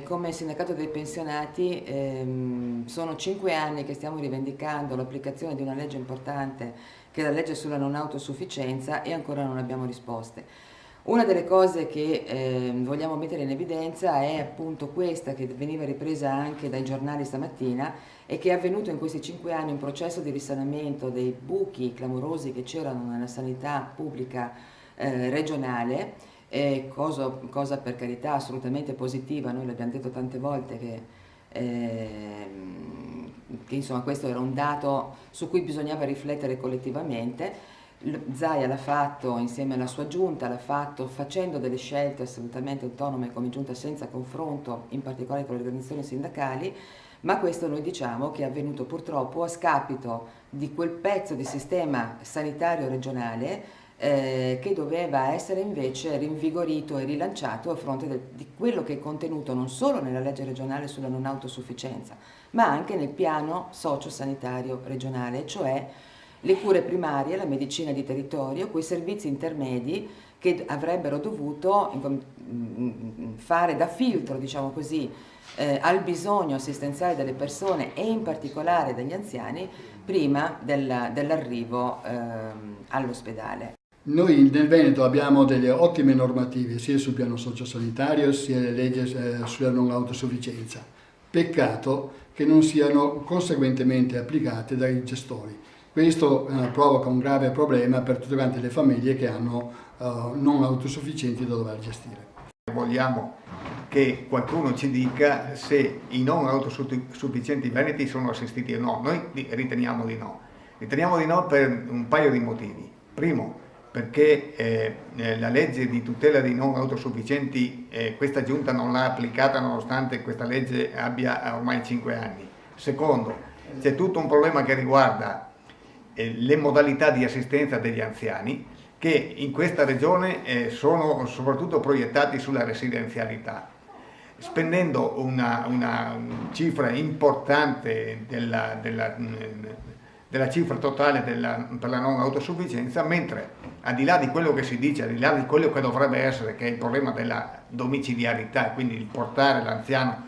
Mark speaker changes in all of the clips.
Speaker 1: Come sindacato dei pensionati sono 5 anni che stiamo rivendicando l'applicazione di una legge importante che è la legge sulla non autosufficienza e ancora non abbiamo risposte. Una delle cose che vogliamo mettere in evidenza è appunto questa che veniva ripresa anche dai giornali stamattina e che è avvenuto in questi 5 anni un processo di risanamento dei buchi clamorosi che c'erano nella sanità pubblica regionale. Cosa per carità assolutamente positiva, noi l'abbiamo detto tante volte che insomma questo era un dato su cui bisognava riflettere collettivamente. Zaia l'ha fatto insieme alla sua giunta, l'ha fatto facendo delle scelte assolutamente autonome come giunta senza confronto, in particolare con le organizzazioni sindacali, ma questo noi diciamo che è avvenuto purtroppo a scapito di quel pezzo di sistema sanitario regionale che doveva essere invece rinvigorito e rilanciato a fronte di quello che è contenuto non solo nella legge regionale sulla non autosufficienza, ma anche nel piano sociosanitario regionale, cioè le cure primarie, la medicina di territorio, quei servizi intermedi che avrebbero dovuto fare da filtro, diciamo così, al bisogno assistenziale delle persone e in particolare degli anziani prima dell'arrivo all'ospedale.
Speaker 2: Noi nel Veneto abbiamo delle ottime normative sia sul piano sociosanitario sia le leggi sulla non autosufficienza. Peccato che non siano conseguentemente applicate dai gestori. Questo provoca un grave problema per tutte quante le famiglie che hanno non autosufficienti da dover gestire.
Speaker 3: Vogliamo che qualcuno ci dica se i non autosufficienti veneti sono assistiti o no. Noi riteniamo di no. Riteniamo di no per un paio di motivi. Primo, perché la legge di tutela dei non autosufficienti questa giunta non l'ha applicata nonostante questa legge abbia ormai 5 anni. Secondo, c'è tutto un problema che riguarda le modalità di assistenza degli anziani che in questa regione sono soprattutto proiettati sulla residenzialità. Spendendo una cifra importante della cifra totale per la non autosufficienza, mentre al di là di quello che si dice, al di là di quello che dovrebbe essere, che è il problema della domiciliarità, quindi il portare l'anziano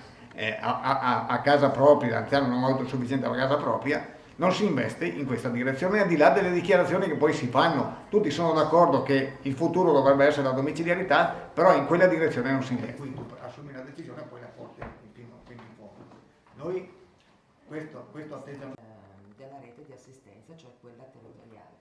Speaker 3: a casa propria, l'anziano non autosufficiente alla casa propria, non si investe in questa direzione, al di là delle dichiarazioni che poi si fanno. Tutti sono d'accordo che il futuro dovrebbe essere la domiciliarità, però in quella direzione non si investe. Quindi tu assumi la decisione e poi la porti fino in fondo. Noi questo atteggiamento
Speaker 1: Della rete di assistenza, cioè quella territoriale.